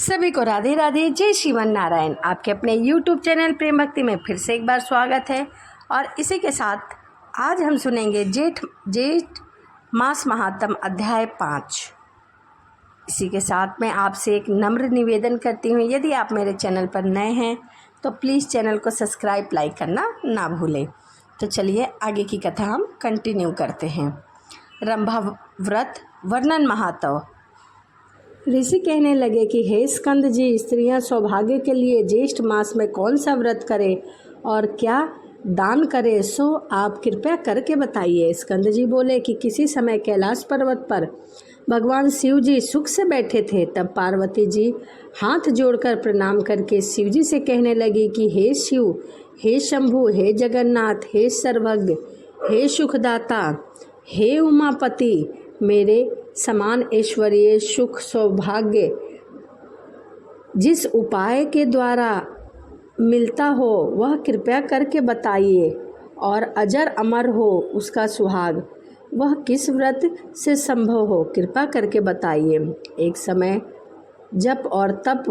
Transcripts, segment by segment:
सभी को राधे राधे, जय श्रीमन नारायण। आपके अपने YouTube चैनल प्रेम भक्ति में फिर से एक बार स्वागत है। और इसी के साथ आज हम सुनेंगे जेठ मास महात्म अध्याय 5। इसी के साथ मैं आपसे एक नम्र निवेदन करती हूँ, यदि आप मेरे चैनल पर नए हैं तो प्लीज़ चैनल को सब्सक्राइब लाइक करना ना भूलें। तो चलिए आगे की कथा हम कंटिन्यू करते हैं। रंभा व्रत वर्णन महात्म। ऋषि कहने लगे कि हे स्कंद जी, स्त्रियां सौभाग्य के लिए ज्येष्ठ मास में कौन सा व्रत करें और क्या दान करें, सो आप कृपया करके बताइए। स्कंद जी बोले कि किसी समय कैलाश पर्वत पर भगवान शिव जी सुख से बैठे थे। तब पार्वती जी हाथ जोड़कर प्रणाम करके शिव जी से कहने लगी कि हे शिव, हे शंभु, हे जगन्नाथ, हे सर्वज्ञ, हे सुखदाता, हे उमापति, मेरे समान ऐश्वर्य सुख सौभाग्य जिस उपाय के द्वारा मिलता हो वह कृपया करके बताइए, और अजर अमर हो उसका सुहाग वह किस व्रत से संभव हो, कृपा करके बताइए। एक समय जप और तप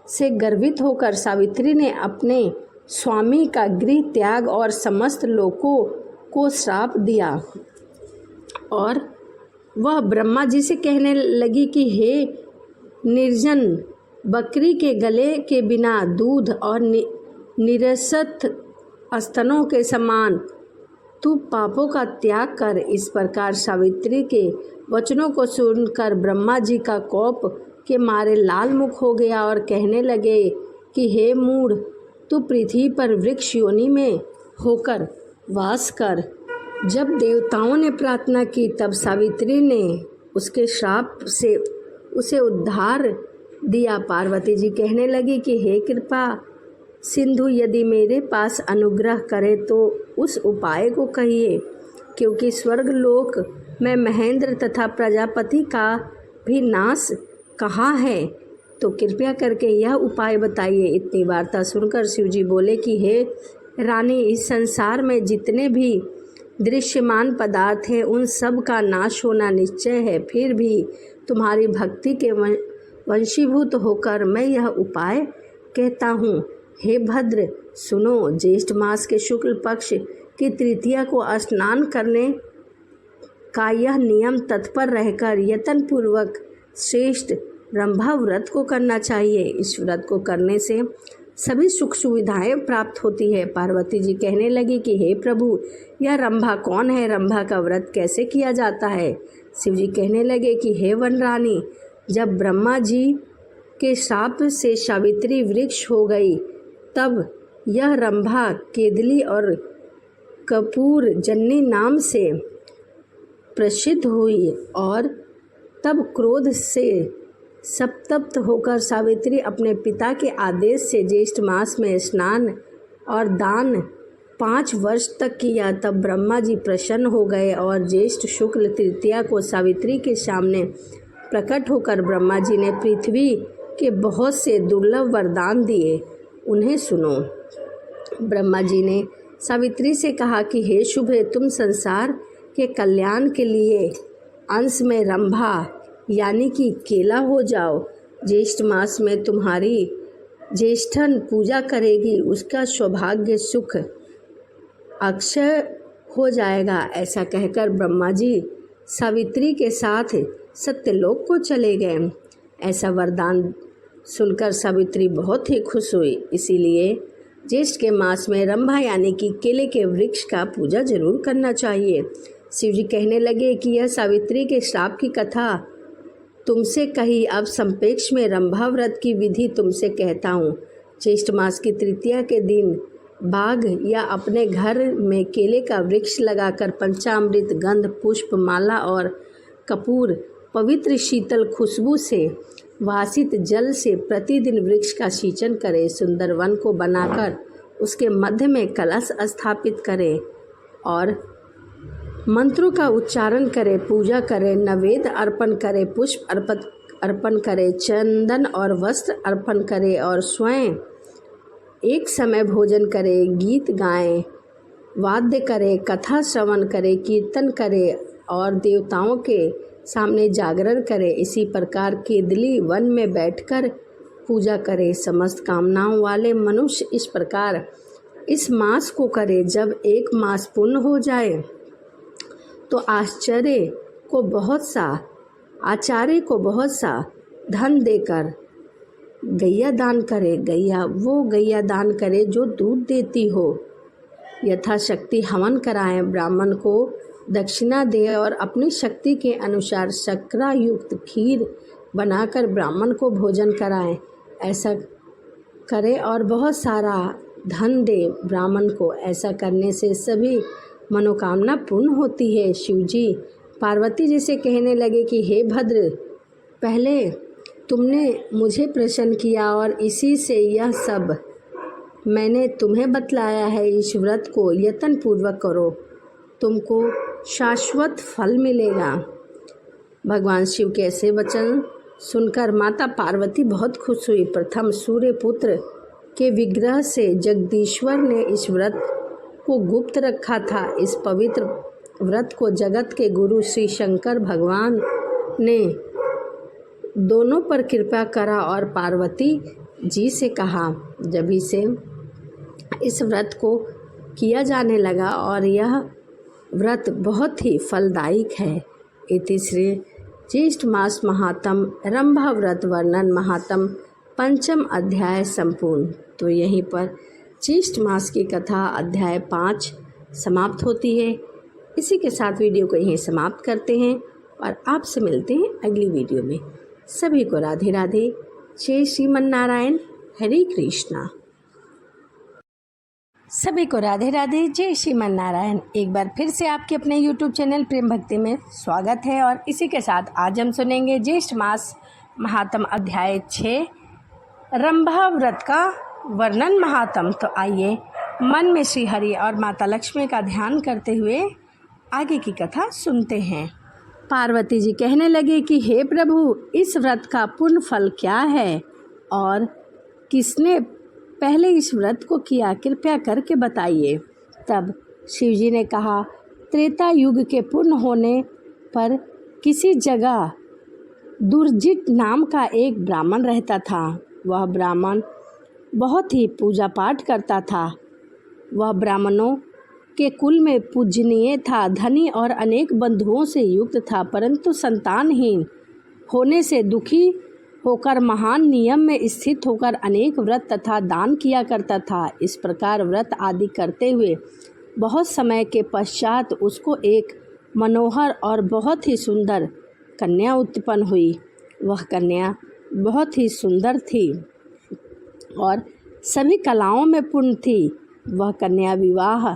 से गर्वित होकर सावित्री ने अपने स्वामी का गृह त्याग और समस्त लोकों को श्राप दिया, और वह ब्रह्मा जी से कहने लगी कि हे निर्जन, बकरी के गले के बिना दूध और निरसत स्तनों के समान तू पापों का त्याग कर। इस प्रकार सावित्री के वचनों को सुनकर ब्रह्मा जी का कोप के मारे लाल मुख हो गया और कहने लगे कि हे मूढ़, तू पृथ्वी पर वृक्ष योनि में होकर वास कर। जब देवताओं ने प्रार्थना की तब सावित्री ने उसके श्राप से उसे उद्धार दिया। पार्वती जी कहने लगी कि हे कृपा सिंधु, यदि मेरे पास अनुग्रह करे तो उस उपाय को कहिए, क्योंकि स्वर्ग लोक में महेंद्र तथा प्रजापति का भी नाश कहाँ है, तो कृपया करके यह उपाय बताइए। इतनी वार्ता सुनकर शिव जी बोले कि हे रानी, इस संसार में जितने भी दृश्यमान पदार्थ है उन सब का नाश होना निश्चय है। फिर भी तुम्हारी भक्ति के वंशीभूत होकर मैं यह उपाय कहता हूँ। हे भद्र सुनो, ज्येष्ठ मास के शुक्ल पक्ष की तृतीया को स्नान करने का यह नियम तत्पर रहकर यत्न पूर्वक श्रेष्ठ रंभा व्रत को करना चाहिए। इस व्रत को करने से सभी सुख सुविधाएं प्राप्त होती है। पार्वती जी कहने लगी कि हे प्रभु, यह रंभा कौन है, रंभा का व्रत कैसे किया जाता है। शिव जी कहने लगे कि हे वन रानी, जब ब्रह्मा जी के श्राप से सावित्री वृक्ष हो गई तब यह रंभा केदली और कपूर जन्नी नाम से प्रसिद्ध हुई, और तब क्रोध से संतप्त होकर सावित्री अपने पिता के आदेश से ज्येष्ठ मास में स्नान और दान 5 वर्ष तक किया। तब ब्रह्मा जी प्रसन्न हो गए और ज्येष्ठ शुक्ल तृतीया को सावित्री के सामने प्रकट होकर ब्रह्मा जी ने पृथ्वी के बहुत से दुर्लभ वरदान दिए, उन्हें सुनो। ब्रह्मा जी ने सावित्री से कहा कि हे शुभे, तुम संसार के कल्याण के लिए अंश में रंभा यानी कि केला हो जाओ। ज्येष्ठ मास में तुम्हारी ज्येष्ठन पूजा करेगी, उसका सौभाग्य सुख अक्षय हो जाएगा। ऐसा कहकर ब्रह्मा जी सावित्री के साथ सत्यलोक को चले गए। ऐसा वरदान सुनकर सावित्री बहुत ही खुश हुई, इसीलिए ज्येष्ठ के मास में रंभा यानी कि केले के वृक्ष का पूजा जरूर करना चाहिए। शिव जी कहने लगे कि यह सावित्री के श्राप की कथा तुमसे कही, अब संपेक्ष में रंभा व्रत की विधि तुमसे कहता हूँ। ज्येष्ठ मास की तृतीया के दिन बाग या अपने घर में केले का वृक्ष लगाकर पंचामृत, गंध, पुष्प, माला और कपूर पवित्र शीतल खुशबू से वासित जल से प्रतिदिन वृक्ष का सिंचन करें। सुंदर वन को बनाकर उसके मध्य में कलश स्थापित करें और मंत्रों का उच्चारण करें, पूजा करें, नैवेद्य अर्पण करें, पुष्प अर्पण करें, चंदन और वस्त्र अर्पण करें और स्वयं एक समय भोजन करें, गीत गाएं, वाद्य करें, कथा श्रवण करें, कीर्तन करें और देवताओं के सामने जागरण करें। इसी प्रकार केदली वन में बैठकर पूजा करे। समस्त कामनाओं वाले मनुष्य इस प्रकार इस मास को करे। जब एक मास पूर्ण हो जाए तो आचार्य को बहुत सा धन देकर गैया दान करे। वो गैया दान करे जो दूध देती हो। यथाशक्ति हवन कराएं, ब्राह्मण को दक्षिणा दे और अपनी शक्ति के अनुसार शर्करा युक्त खीर बनाकर ब्राह्मण को भोजन कराएं। ऐसा करे और बहुत सारा धन दे ब्राह्मण को। ऐसा करने से सभी मनोकामना पूर्ण होती है। शिवजी पार्वती जी से कहने लगे कि हे भद्र, पहले तुमने मुझे प्रसन्न किया और इसी से यह सब मैंने तुम्हें बतलाया है। इस व्रत को यत्न पूर्वक करो, तुमको शाश्वत फल मिलेगा। भगवान शिव के ऐसे वचन सुनकर माता पार्वती बहुत खुश हुई। प्रथम सूर्य पुत्र के विग्रह से जगदीश्वर ने इस व्रत को गुप्त रखा था। इस पवित्र व्रत को जगत के गुरु श्री शंकर भगवान ने दोनों पर कृपा करा और पार्वती जी से कहा। जभी से इस व्रत को किया जाने लगा और यह व्रत बहुत ही फलदायक है। इति श्री ज्येष्ठ मास महात्म रंभा व्रत वर्णन महात्म पंचम अध्याय संपूर्ण। तो यहीं पर ज्येष्ठ मास की कथा अध्याय 5 समाप्त होती है। इसी के साथ वीडियो को यहीं समाप्त करते हैं और आपसे मिलते हैं अगली वीडियो में। सभी को राधे राधे, जय श्रीमन नारायण, हरे कृष्णा। सभी को राधे राधे, जय श्रीमन नारायण। एक बार फिर से आपके अपने YouTube चैनल प्रेम भक्ति में स्वागत है और इसी के साथ आज हम सुनेंगे ज्येष्ठ मास महात्म अध्याय 6 रंभा व्रत का वर्णन महात्म। तो आइए मन में श्री हरि और माता लक्ष्मी का ध्यान करते हुए आगे की कथा सुनते हैं। पार्वती जी कहने लगे कि हे प्रभु, इस व्रत का पुण्य फल क्या है और किसने पहले इस व्रत को किया, कृपया करके बताइए। तब शिवजी ने कहा, त्रेता युग के पूर्ण होने पर किसी जगह दुर्जित नाम का एक ब्राह्मण रहता था। वह ब्राह्मण बहुत ही पूजा पाठ करता था। वह ब्राह्मणों के कुल में पूजनीय था, धनी और अनेक बंधुओं से युक्त था, परंतु संतानहीन होने से दुखी होकर महान नियम में स्थित होकर अनेक व्रत तथा दान किया करता था। इस प्रकार व्रत आदि करते हुए बहुत समय के पश्चात उसको एक मनोहर और बहुत ही सुंदर कन्या उत्पन्न हुई। वह कन्या बहुत ही सुंदर थी और सभी कलाओं में पूर्ण थी। वह कन्या विवाह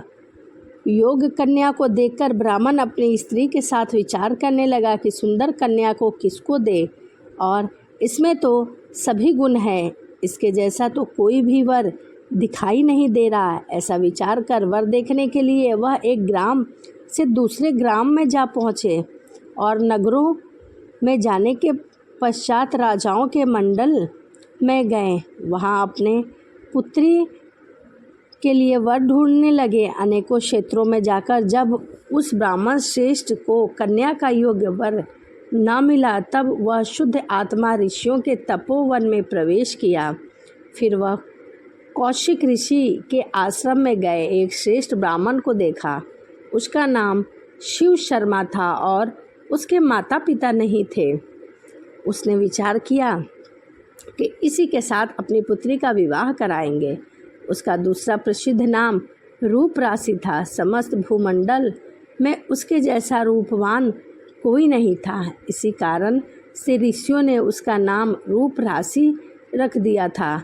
योग कन्या को देखकर ब्राह्मण अपनी स्त्री के साथ विचार करने लगा कि सुंदर कन्या को किसको दे, और इसमें तो सभी गुण हैं, इसके जैसा तो कोई भी वर दिखाई नहीं दे रहा। ऐसा विचार कर वर देखने के लिए वह एक ग्राम से दूसरे ग्राम में जा पहुँचे और नगरों में जाने के पश्चात राजाओं के मंडल में गए। वहाँ अपने पुत्री के लिए वर ढूंढने लगे। अनेकों क्षेत्रों में जाकर जब उस ब्राह्मण श्रेष्ठ को कन्या का योग्य वर न मिला, तब वह शुद्ध आत्मा ऋषियों के तपोवन में प्रवेश किया। फिर वह कौशिक ऋषि के आश्रम में गए। एक श्रेष्ठ ब्राह्मण को देखा। उसका नाम शिव शर्मा था और उसके माता पिता नहीं थे। उसने विचार किया कि इसी के साथ अपनी पुत्री का विवाह कराएंगे। उसका दूसरा प्रसिद्ध नाम रूप राशि था। समस्त भूमंडल में उसके जैसा रूपवान कोई नहीं था। इसी कारण से ऋषियों ने उसका नाम रूप राशि रख दिया था।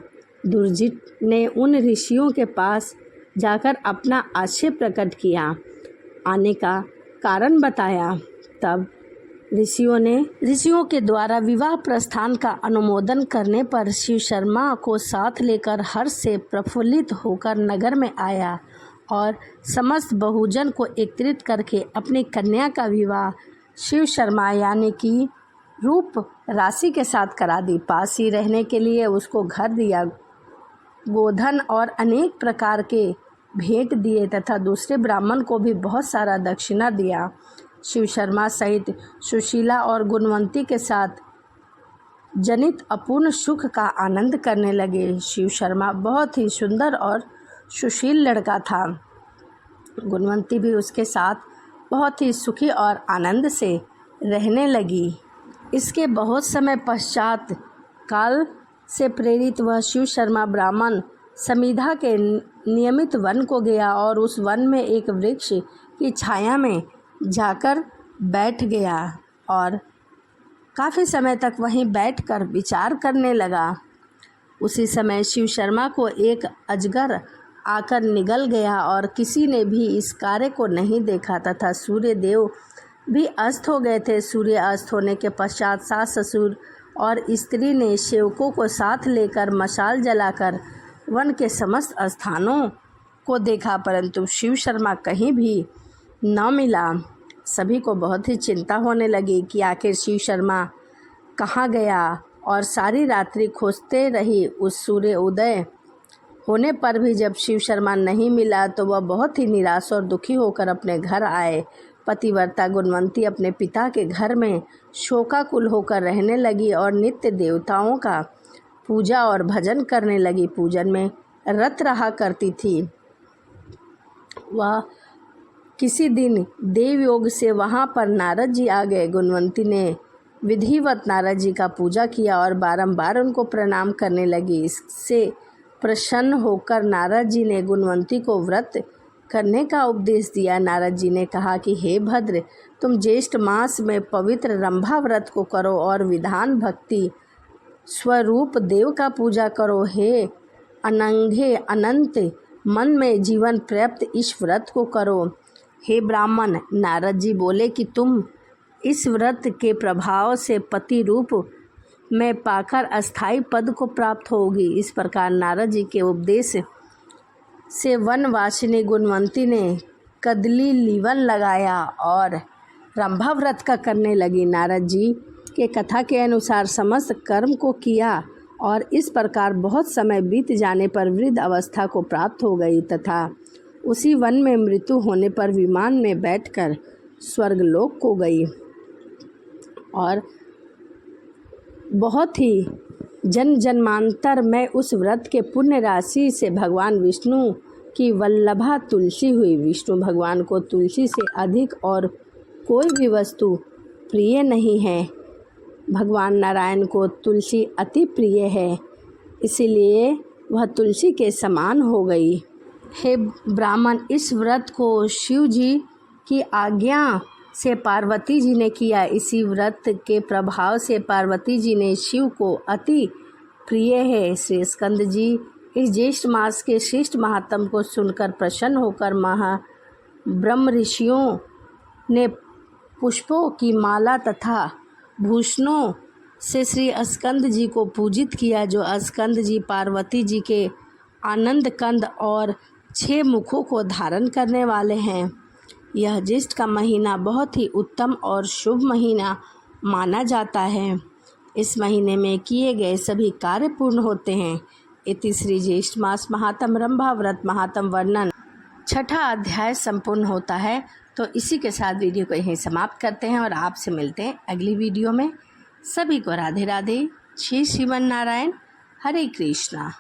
दुर्जित ने उन ऋषियों के पास जाकर अपना आक्षेप प्रकट किया, आने का कारण बताया। तब ऋषियों के द्वारा विवाह प्रस्थान का अनुमोदन करने पर शिव शर्मा को साथ लेकर हर्ष से प्रफुल्लित होकर नगर में आया और समस्त बहुजन को एकत्रित करके अपनी कन्या का विवाह शिव शर्मा यानी कि रूप राशि के साथ करा दी। पास ही रहने के लिए उसको घर दिया, गोधन और अनेक प्रकार के भेंट दिए तथा दूसरे ब्राह्मण को भी बहुत सारा दक्षिणा दिया। शिव शर्मा सहित सुशीला और गुणवंती के साथ जनित अपूर्ण सुख का आनंद करने लगे। शिव शर्मा बहुत ही सुंदर और सुशील लड़का था। गुणवंती भी उसके साथ बहुत ही सुखी और आनंद से रहने लगी। इसके बहुत समय पश्चात काल से प्रेरित वह शिव शर्मा ब्राह्मण समीधा के नियमित वन को गया और उस वन में एक वृक्ष की छाया में जाकर बैठ गया और काफ़ी समय तक वहीं बैठकर विचार करने लगा। उसी समय शिव शर्मा को एक अजगर आकर निगल गया और किसी ने भी इस कार्य को नहीं देखा तथा सूर्य देव भी अस्त हो गए थे। सूर्य अस्त होने के पश्चात सास ससुर और स्त्री ने सेवकों को साथ लेकर मशाल जलाकर वन के समस्त स्थानों को देखा, परंतु शिव शर्मा कहीं भी न मिला। सभी को बहुत ही चिंता होने लगी कि आखिर शिव शर्मा कहाँ गया और सारी रात्रि खोजते रही। उस सूर्य उदय होने पर भी जब शिव शर्मा नहीं मिला तो वह बहुत ही निराश और दुखी होकर अपने घर आए। पतिव्रता गुणवंती अपने पिता के घर में शोकाकुल होकर रहने लगी और नित्य देवताओं का पूजा और भजन करने लगी। पूजन में रत रहा करती थी। वह किसी दिन देवयोग से वहाँ पर नारद जी आ गए। गुणवंती ने विधिवत नारद जी का पूजा किया और बारंबार उनको प्रणाम करने लगी। इससे प्रसन्न होकर नारद जी ने गुणवंती को व्रत करने का उपदेश दिया। नारद जी ने कहा कि हे भद्र, तुम ज्येष्ठ मास में पवित्र रंभा व्रत को करो और विधान भक्ति स्वरूप देव का पूजा करो। हे अनंगे अनंत मन में जीवन प्राप्त इस व्रत को करो। हे ब्राह्मण, नारद जी बोले कि तुम इस व्रत के प्रभाव से पति रूप में पाकर अस्थाई पद को प्राप्त होगी। इस प्रकार नारद जी के उपदेश से वनवासिनी गुणवंती ने कदली लीवन लगाया और रंभा व्रत का करने लगी। नारद जी के कथा के अनुसार समस्त कर्म को किया और इस प्रकार बहुत समय बीत जाने पर वृद्ध अवस्था को प्राप्त हो गई तथा उसी वन में मृत्यु होने पर विमान में बैठकर स्वर्गलोक को गई और बहुत ही जन्मांतर में उस व्रत के पुण्य राशि से भगवान विष्णु की वल्लभा तुलसी हुई। विष्णु भगवान को तुलसी से अधिक और कोई भी वस्तु प्रिय नहीं है। भगवान नारायण को तुलसी अति प्रिय है, इसीलिए वह तुलसी के समान हो गई। हे ब्राह्मण, इस व्रत को शिव जी की आज्ञा से पार्वती जी ने किया। इसी व्रत के प्रभाव से पार्वती जी ने शिव को अति प्रिय है। श्री स्कंद जी इस ज्येष्ठ मास के श्रेष्ठ महात्म को सुनकर प्रसन्न होकर ब्रह्म ऋषियों ने पुष्पों की माला तथा भूषणों से श्री स्कंद जी को पूजित किया, जो स्कंद जी पार्वती जी के आनंद कंद और 6 मुखों को धारण करने वाले हैं। यह ज्येष्ठ का महीना बहुत ही उत्तम और शुभ महीना माना जाता है। इस महीने में किए गए सभी कार्य पूर्ण होते हैं। इति श्री ज्येष्ठ मास महात्म रंभा व्रत महात्म वर्णन 6ठा अध्याय संपूर्ण होता है। तो इसी के साथ वीडियो को यहीं समाप्त करते हैं और आपसे मिलते हैं अगली वीडियो में। सभी को राधे राधे। श्री श्रीमन नारायण। हरे कृष्णा।